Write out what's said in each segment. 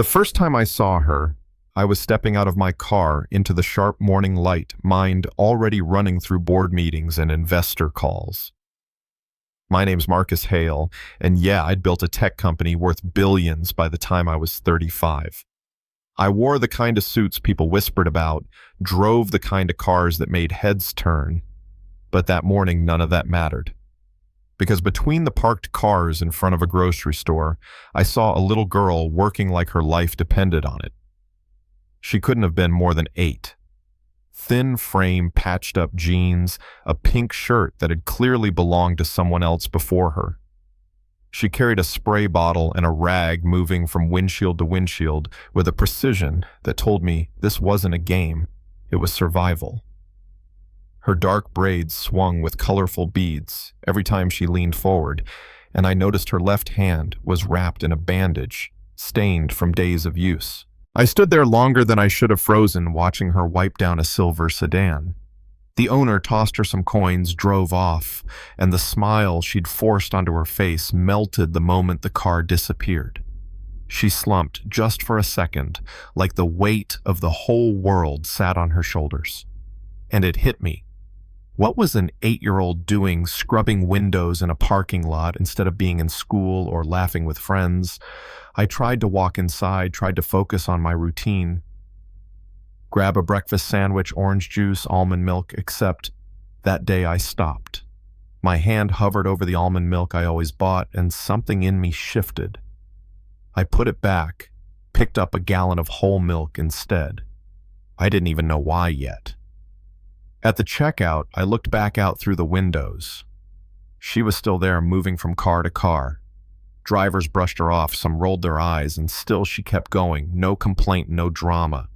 The first time I saw her, I was stepping out of my car into the sharp morning light, mind already running through board meetings and investor calls. My name's Marcus Hale, and yeah, I'd built a tech company worth billions by the time I was 35. I wore the kind of suits people whispered about, drove the kind of cars that made heads turn, but that morning none of that mattered. Because between the parked cars in front of a grocery store, I saw a little girl working like her life depended on it. She couldn't have been more than 8. Thin frame, patched up jeans, a pink shirt that had clearly belonged to someone else before her. She carried a spray bottle and a rag moving from windshield to windshield with a precision that told me this wasn't a game, it was survival. Her dark braids swung with colorful beads every time she leaned forward, and I noticed her left hand was wrapped in a bandage, stained from days of use. I stood there longer than I should have frozen, watching her wipe down a silver sedan. The owner tossed her some coins, drove off, and the smile she'd forced onto her face melted the moment the car disappeared. She slumped just for a second, like the weight of the whole world sat on her shoulders. And it hit me. What was an 8-year-old doing scrubbing windows in a parking lot instead of being in school or laughing with friends? I tried to walk inside, tried to focus on my routine. Grab a breakfast sandwich, orange juice, almond milk, except that day I stopped. My hand hovered over the almond milk I always bought, and something in me shifted. I put it back, picked up a gallon of whole milk instead. I didn't even know why yet. At the checkout, I looked back out through the windows. She was still there, moving from car to car. Drivers brushed her off, some rolled their eyes, and still she kept going. No complaint, no drama.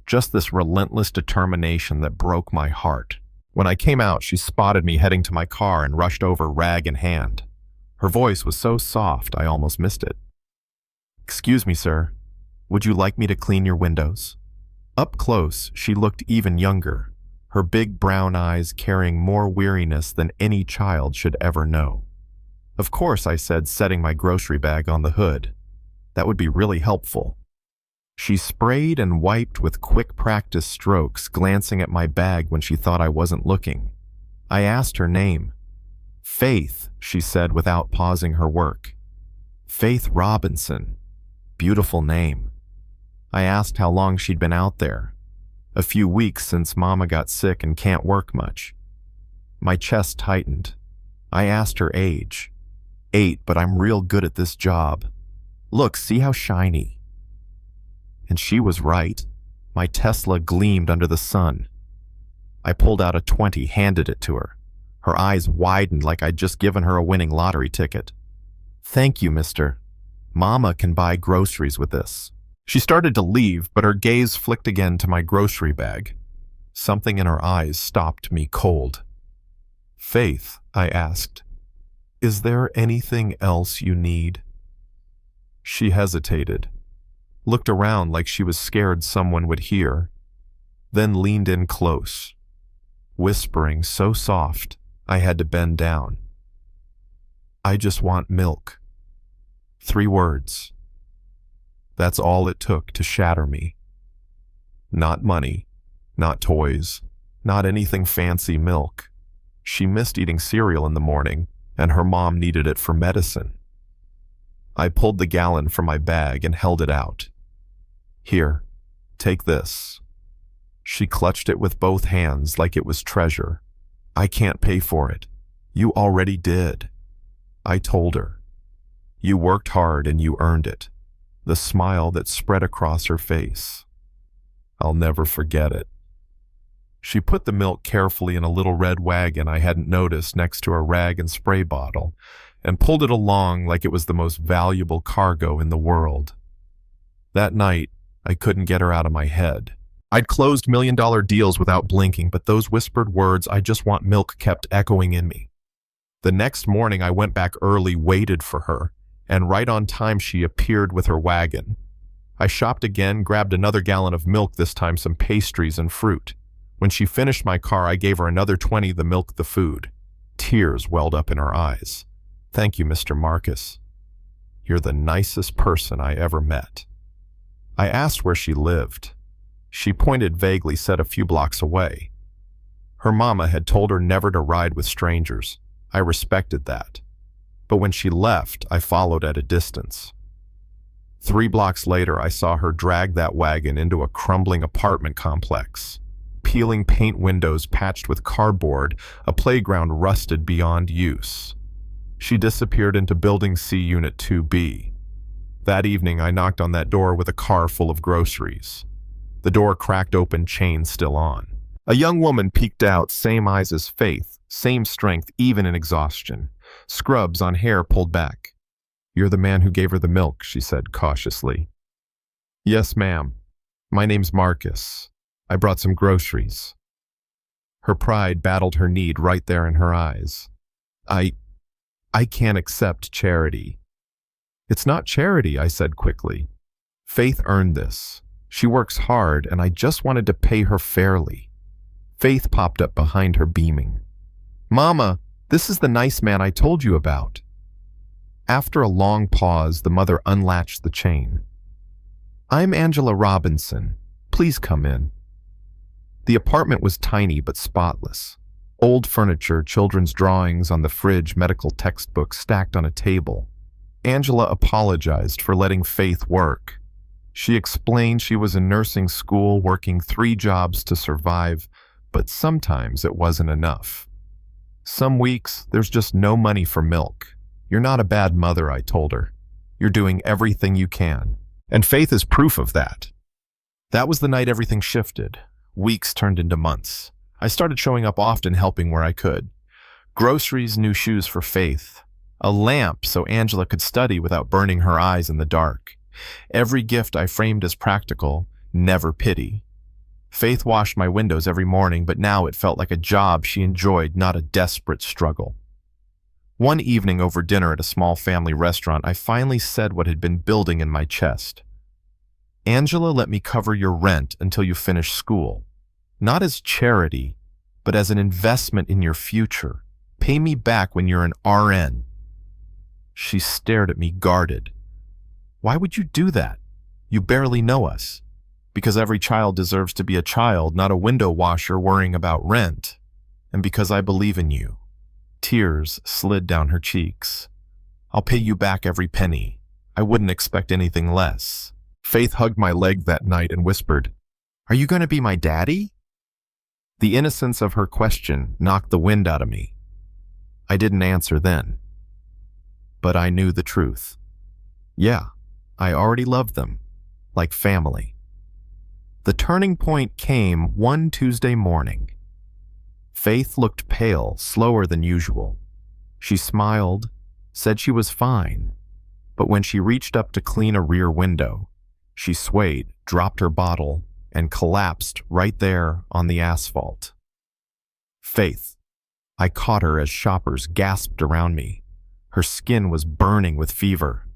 Just this relentless determination that broke my heart. When I came out, she spotted me heading to my car and rushed over, rag in hand. Her voice was so soft, I almost missed it. "Excuse me, sir. Would you like me to clean your windows?" Up close, she looked even younger, her big brown eyes carrying more weariness than any child should ever know. "Of course," I said, setting my grocery bag on the hood. "That would be really helpful." She sprayed and wiped with quick practice strokes, glancing at my bag when she thought I wasn't looking. I asked her name. "Faith," she said without pausing her work. "Faith Robinson. Beautiful name." I asked how long she'd been out there. "A few weeks since Mama got sick and can't work much." My chest tightened. I asked her age. 8, but I'm real good at this job. Look, see how shiny." And she was right. My Tesla gleamed under the sun. I pulled out a 20, handed it to her. Her eyes widened like I'd just given her a winning lottery ticket. "Thank you, mister. Mama can buy groceries with this." She started to leave, but her gaze flicked again to my grocery bag. Something in her eyes stopped me cold. "Faith," I asked, "is there anything else you need?" She hesitated, looked around like she was scared someone would hear, then leaned in close, whispering so soft I had to bend down. "I just want milk." 3 words. That's all it took to shatter me. Not money, not toys, not anything fancy. Milk. She missed eating cereal in the morning, and her mom needed it for medicine. I pulled the gallon from my bag and held it out. "Here, take this." She clutched it with both hands like it was treasure. "I can't pay for it. You already did." I told her. "You worked hard and you earned it." The smile that spread across her face. I'll never forget it. She put the milk carefully in a little red wagon I hadn't noticed next to a rag and spray bottle, and pulled it along like it was the most valuable cargo in the world. That night, I couldn't get her out of my head. I'd closed million-dollar deals without blinking, but those whispered words, "I just want milk," kept echoing in me. The next morning, I went back early, waited for her, and right on time she appeared with her wagon. I shopped again, grabbed another gallon of milk, this time some pastries and fruit. When she finished my car, I gave her another 20, the milk, the food. Tears welled up in her eyes. "Thank you, Mr. Marcus. You're the nicest person I ever met." I asked where she lived. She pointed vaguely, said a few blocks away. Her mama had told her never to ride with strangers. I respected that. But when she left, I followed at a distance. 3 blocks later, I saw her drag that wagon into a crumbling apartment complex. Peeling paint windows patched with cardboard, a playground rusted beyond use. She disappeared into Building C, Unit 2B. That evening, I knocked on that door with a car full of groceries. The door cracked open, chain still on. A young woman peeked out, same eyes as Faith, same strength even in exhaustion. Scrubs on hair pulled back. "You're the man who gave her the milk," she said cautiously. "Yes, ma'am. My name's Marcus. I brought some groceries." Her pride battled her need right there in her eyes. I can't accept charity." "It's not charity," I said quickly. "Faith earned this. She works hard, and I just wanted to pay her fairly." Faith popped up behind her, beaming. "Mama, this is the nice man I told you about." After a long pause, the mother unlatched the chain. "I'm Angela Robinson. Please come in." The apartment was tiny but spotless. Old furniture, children's drawings on the fridge, medical textbooks stacked on a table. Angela apologized for letting Faith work. She explained she was in nursing school, working 3 jobs to survive, but sometimes it wasn't enough. "Some weeks, there's just no money for milk. You're not a bad mother," I told her. "You're doing everything you can. And Faith is proof of that." That was the night everything shifted. Weeks turned into months. I started showing up often, helping where I could. Groceries, new shoes for Faith. A lamp so Angela could study without burning her eyes in the dark. Every gift I framed as practical, never pity. Faith washed my windows every morning, but now it felt like a job she enjoyed, not a desperate struggle. One evening over dinner at a small family restaurant, I finally said what had been building in my chest. "Angela, let me cover your rent until you finish school. Not as charity, but as an investment in your future. Pay me back when you're an RN." She stared at me, guarded. "Why would you do that? You barely know us." "Because every child deserves to be a child, not a window washer worrying about rent. And because I believe in you." Tears slid down her cheeks. "I'll pay you back every penny. I wouldn't expect anything less." Faith hugged my leg that night and whispered, "Are you going to be my daddy?" The innocence of her question knocked the wind out of me. I didn't answer then. But I knew the truth. Yeah, I already loved them, like family. The turning point came one Tuesday morning. Faith looked pale, slower than usual. She smiled, said she was fine, but when she reached up to clean a rear window, she swayed, dropped her bottle, and collapsed right there on the asphalt. Faith. I caught her as shoppers gasped around me. Her skin was burning with fever.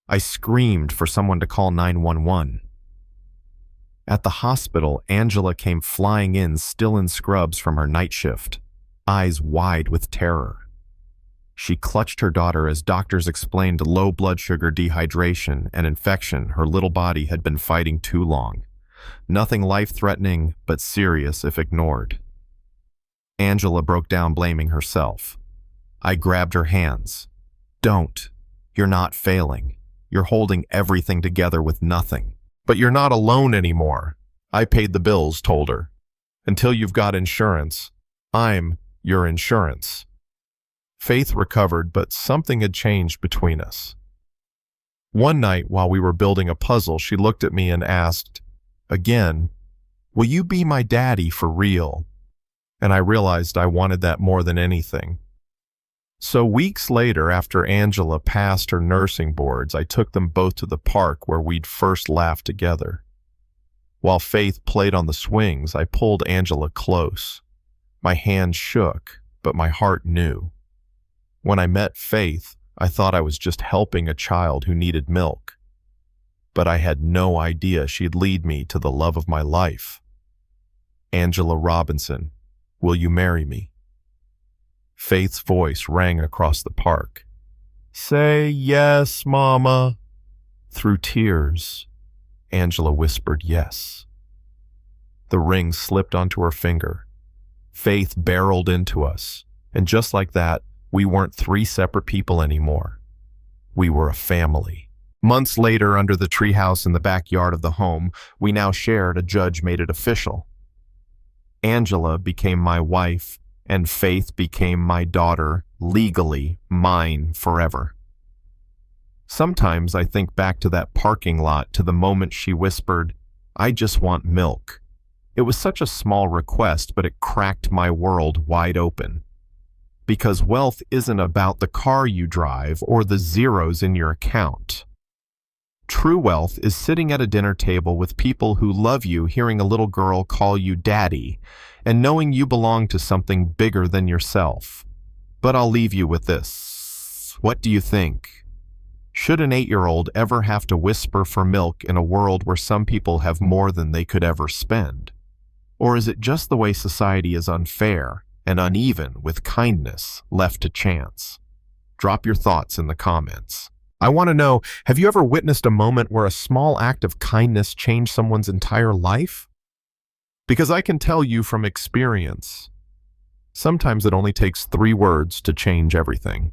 I screamed for someone to call 911. At the hospital, Angela came flying in, still in scrubs from her night shift, eyes wide with terror. She clutched her daughter as doctors explained low blood sugar, dehydration, and infection her little body had been fighting too long. Nothing life-threatening, but serious if ignored. Angela broke down, blaming herself. I grabbed her hands. "Don't. You're not failing. You're holding everything together with nothing. But you're not alone anymore." I paid the bills, told her. "Until you've got insurance, I'm your insurance." Faith recovered, but something had changed between us. One night, while we were building a puzzle, she looked at me and asked, again, "Will you be my daddy for real?" And I realized I wanted that more than anything. So weeks later, after Angela passed her nursing boards, I took them both to the park where we'd first laughed together. While Faith played on the swings, I pulled Angela close. My hand shook, but my heart knew. When I met Faith, I thought I was just helping a child who needed milk. But I had no idea she'd lead me to the love of my life. "Angela Robinson, will you marry me?" Faith's voice rang across the park. "Say yes, Mama." Through tears, Angela whispered yes. The ring slipped onto her finger. Faith barreled into us, and just like that, we weren't three separate people anymore. We were a family. Months later, under the treehouse in the backyard of the home we now shared, a judge made it official. Angela became my wife, and Faith became my daughter, legally mine forever. Sometimes I think back to that parking lot, to the moment she whispered, "I just want milk." It was such a small request, but it cracked my world wide open. Because wealth isn't about the car you drive or the zeros in your account. True wealth is sitting at a dinner table with people who love you, hearing a little girl call you daddy, and knowing you belong to something bigger than yourself. But I'll leave you with this. What do you think? Should an 8-year-old ever have to whisper for milk in a world where some people have more than they could ever spend? Or is it just the way society is unfair and uneven, with kindness left to chance? Drop your thoughts in the comments. I want to know, have you ever witnessed a moment where a small act of kindness changed someone's entire life? Because I can tell you from experience, sometimes it only takes 3 words to change everything.